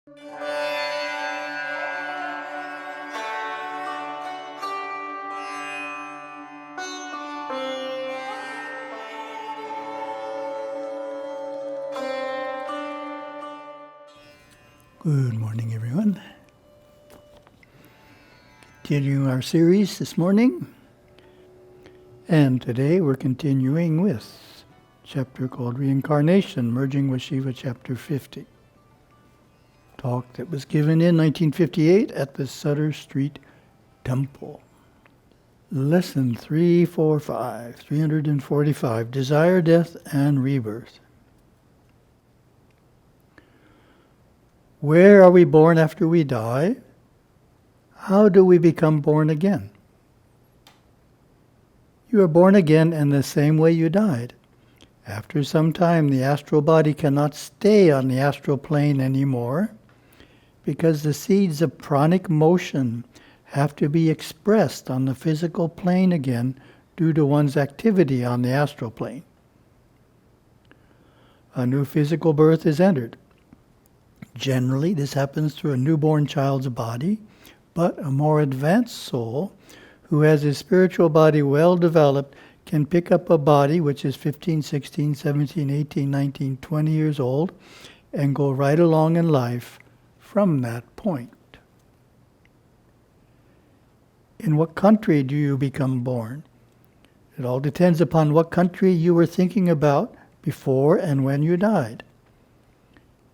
Good morning, everyone. Continuing our series this morning. And today we're continuing with a chapter called Reincarnation, Merging with Siva, Chapter 50. Talk that was given in 1958 at the Sutter Street Temple. Lesson 345, Desire, Death, and Rebirth. Where are we born after we die? How do we become born again? You are born again in the same way you died. After some time, the astral body cannot stay on the astral plane anymore because the seeds of pranic motion have to be expressed on the physical plane again due to one's activity on the astral plane. A new physical birth is entered. Generally, this happens through a newborn child's body, but a more advanced soul who has his spiritual body well developed can pick up a body which is 15, 16, 17, 18, 19, 20 years old and go right along in life from that point. In what country do you become born? It all depends upon what country you were thinking about before and when you died.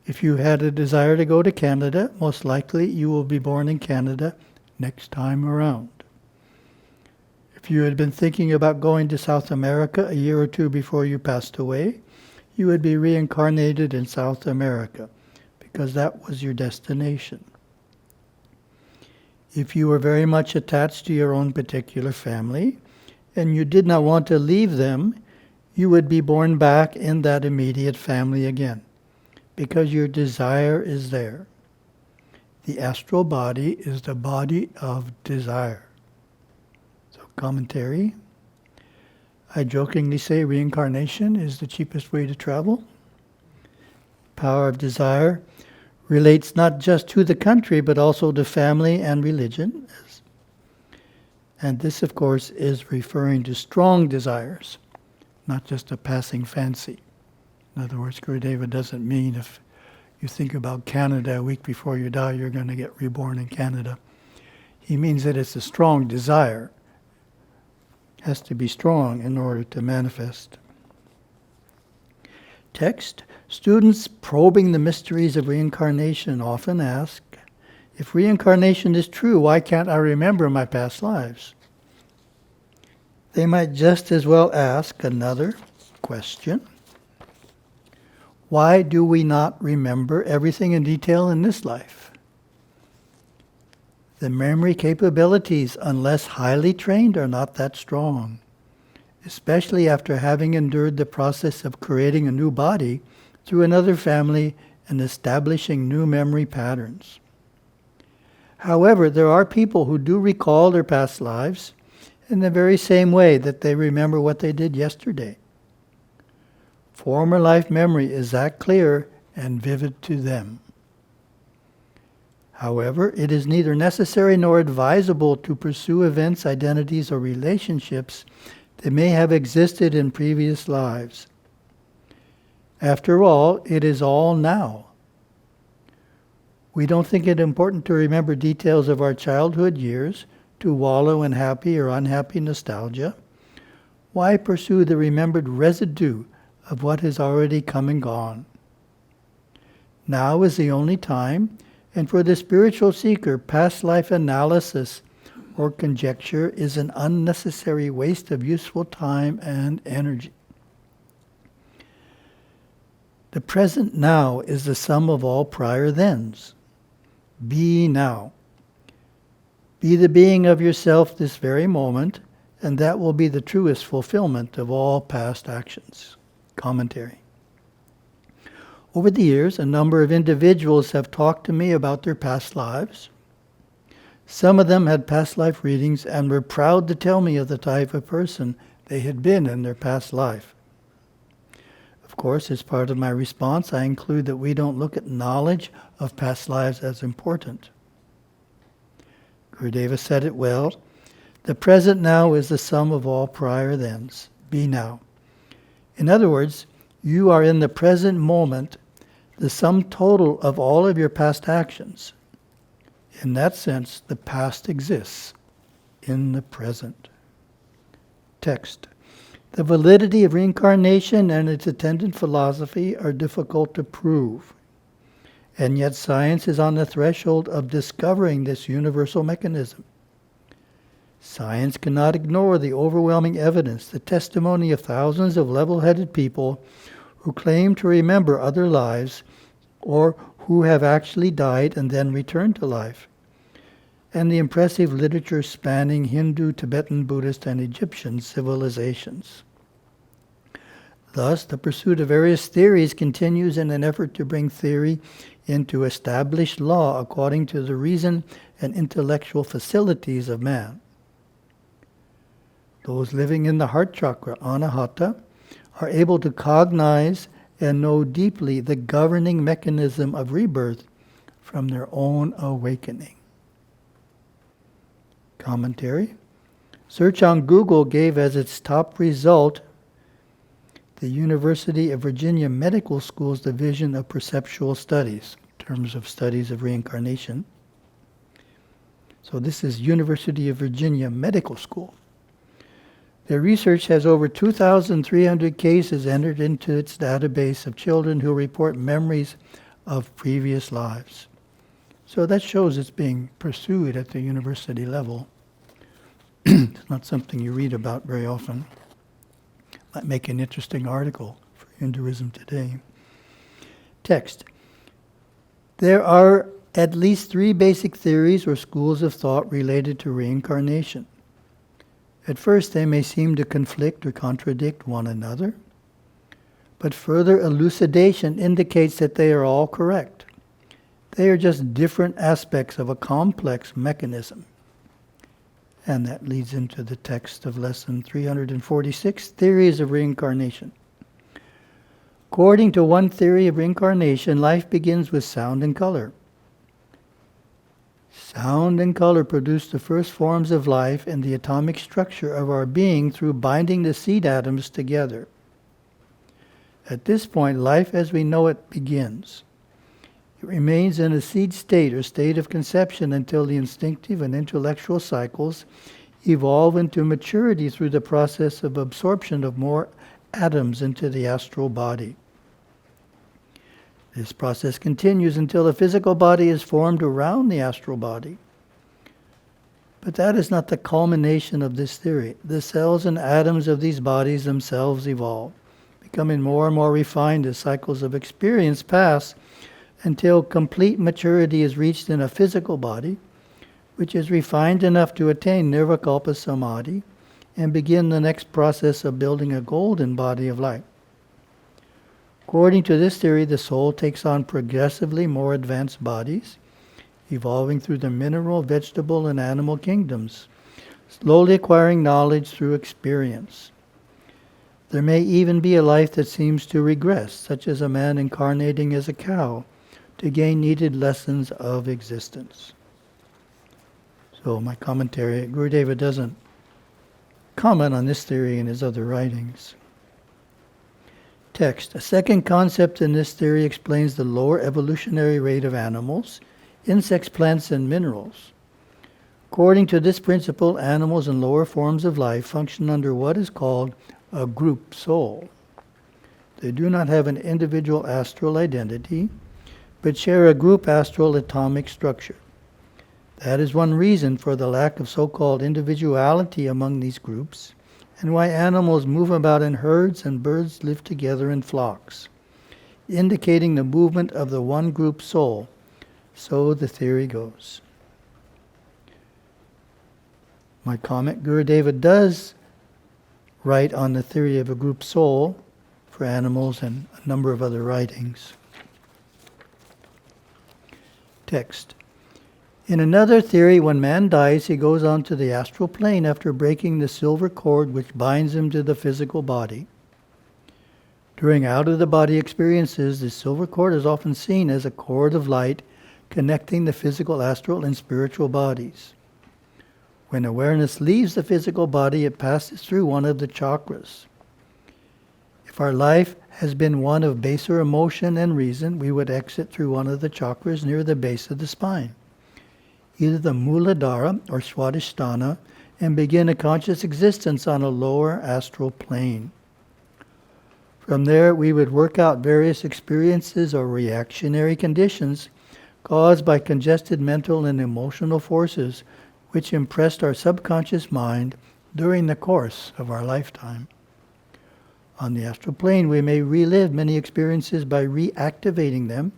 If you had a desire to go to Canada, most likely you will be born in Canada next time around. If you had been thinking about going to South America a year or two before you passed away, you would be reincarnated in South America because that was your destination. If you were very much attached to your own particular family and you did not want to leave them, you would be born back in that immediate family again, because your desire is there. The astral body is the body of desire. So, commentary. I jokingly say reincarnation is the cheapest way to travel. Power of desire relates not just to the country, but also to family and religion. And this, of course, is referring to strong desires, not just a passing fancy. In other words, Gurudeva doesn't mean if you think about Canada a week before you die, you're going to get reborn in Canada. He means that it's a strong desire. It has to be strong in order to manifest. Text. Students probing the mysteries of reincarnation often ask, if reincarnation is true, why can't I remember my past lives? They might just as well ask another question. Why do we not remember everything in detail in this life? The memory capabilities, unless highly trained, are not that strong, especially after having endured the process of creating a new body through another family and establishing new memory patterns. However, there are people who do recall their past lives in the very same way that they remember what they did yesterday. Former life memory is that clear and vivid to them. However, it is neither necessary nor advisable to pursue events, identities, or relationships that may have existed in previous lives. After all, it is all now. We don't think it important to remember details of our childhood years, to wallow in happy or unhappy nostalgia. Why pursue the remembered residue of what has already come and gone? Now is the only time, and for the spiritual seeker, past life analysis or conjecture is an unnecessary waste of useful time and energy. The present now is the sum of all prior thens. Be now. Be the being of yourself this very moment, and that will be the truest fulfillment of all past actions. Commentary. Over the years, a number of individuals have talked to me about their past lives. Some of them had past life readings and were proud to tell me of the type of person they had been in their past life. Of course, as part of my response, I include that we don't look at knowledge of past lives as important. Gurudeva said it well. The present now is the sum of all prior thens. Be now. In other words, you are in the present moment, the sum total of all of your past actions. In that sense, the past exists in the present. Text. The validity of reincarnation and its attendant philosophy are difficult to prove. And yet science is on the threshold of discovering this universal mechanism. Science cannot ignore the overwhelming evidence, the testimony of thousands of level-headed people who claim to remember other lives or who have actually died and then returned to life, and the impressive literature spanning Hindu, Tibetan, Buddhist, and Egyptian civilizations. Thus, the pursuit of various theories continues in an effort to bring theory into established law according to the reason and intellectual facilities of man. Those living in the heart chakra, anahata, are able to cognize and know deeply the governing mechanism of rebirth from their own awakening. Commentary. Search on Google gave as its top result the University of Virginia Medical School's Division of Perceptual Studies, in terms of studies of reincarnation. So this is University of Virginia Medical School. Their research has over 2,300 cases entered into its database of children who report memories of previous lives. So that shows it's being pursued at the university level. It's not something you read about very often. Might make an interesting article for Hinduism today. Text. There are at least 3 basic theories or schools of thought related to reincarnation. At first they may seem to conflict or contradict one another, but further elucidation indicates that they are all correct. They are just different aspects of a complex mechanism. And that leads into the text of lesson 346, Theories of Reincarnation. According to one theory of reincarnation, life begins with sound and color. Sound and color produce the first forms of life and the atomic structure of our being through binding the seed atoms together. At this point, life as we know it begins. It remains in a seed state or state of conception until the instinctive and intellectual cycles evolve into maturity through the process of absorption of more atoms into the astral body. This process continues until the physical body is formed around the astral body. But that is not the culmination of this theory. The cells and atoms of these bodies themselves evolve, becoming more and more refined as cycles of experience pass until complete maturity is reached in a physical body, which is refined enough to attain nirvikalpa samadhi and begin the next process of building a golden body of light. According to this theory, the soul takes on progressively more advanced bodies, evolving through the mineral, vegetable, and animal kingdoms, slowly acquiring knowledge through experience. There may even be a life that seems to regress, such as a man incarnating as a cow, to gain needed lessons of existence. So my commentary, Gurudeva doesn't comment on this theory in his other writings. Text. A second concept in this theory explains the lower evolutionary rate of animals, insects, plants, and minerals. According to this principle, animals and lower forms of life function under what is called a group soul. They do not have an individual astral identity, but share a group astral atomic structure. That is one reason for the lack of so-called individuality among these groups, and why animals move about in herds and birds live together in flocks, indicating the movement of the one group soul. So the theory goes. My comment, Gurudeva does write on the theory of a group soul for animals and a number of other writings. Text. In another theory, when man dies, he goes on to the astral plane after breaking the silver cord which binds him to the physical body. During out-of-the-body experiences, the silver cord is often seen as a cord of light connecting the physical, astral, and spiritual bodies. When awareness leaves the physical body, it passes through one of the chakras. If our life has been one of baser emotion and reason, we would exit through one of the chakras near the base of the spine, either the Muladhara or Swadhisthana, and begin a conscious existence on a lower astral plane. From there, we would work out various experiences or reactionary conditions caused by congested mental and emotional forces which impressed our subconscious mind during the course of our lifetime. On the astral plane, we may relive many experiences by reactivating them,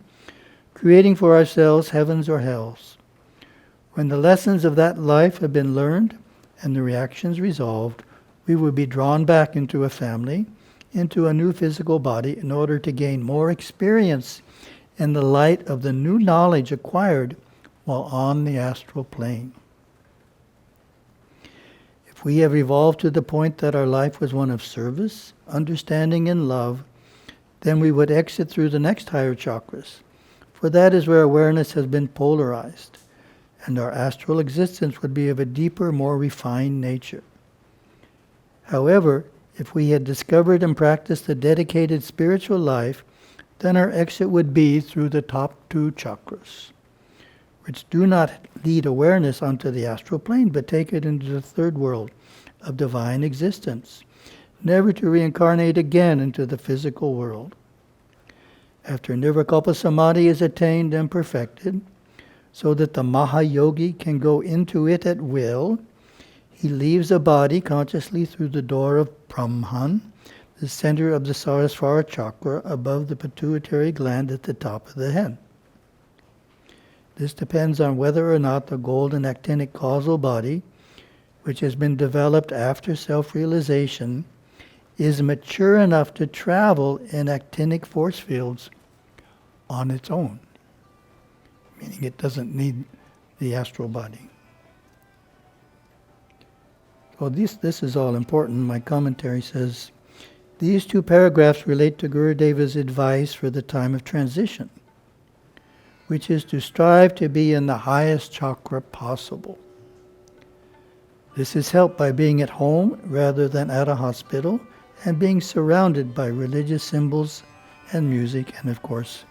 creating for ourselves heavens or hells. When the lessons of that life have been learned and the reactions resolved, we will be drawn back into a family, into a new physical body, in order to gain more experience in the light of the new knowledge acquired while on the astral plane. If we have evolved to the point that our life was one of service, understanding, and love, then we would exit through the next higher chakras, for that is where awareness has been polarized, and our astral existence would be of a deeper, more refined nature. However, if we had discovered and practiced a dedicated spiritual life, then our exit would be through the top two chakras, which do not lead awareness onto the astral plane, but take it into the third world of divine existence, never to reincarnate again into the physical world. After Nirvikalpa Samadhi is attained and perfected, so that the Mahayogi can go into it at will, he leaves the body consciously through the door of Brahman, the center of the Sarasvara chakra above the pituitary gland at the top of the head. This depends on whether or not the golden actinic causal body, which has been developed after self-realization, is mature enough to travel in actinic force fields on its own, meaning it doesn't need the astral body. So this is all important. My commentary says, these two paragraphs relate to Gurudeva's advice for the time of transition, which is to strive to be in the highest chakra possible. This is helped by being at home rather than at a hospital, and being surrounded by religious symbols and music, and of course,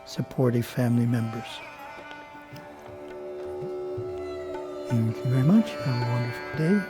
supportive family members. Thank you very much. Have a wonderful day.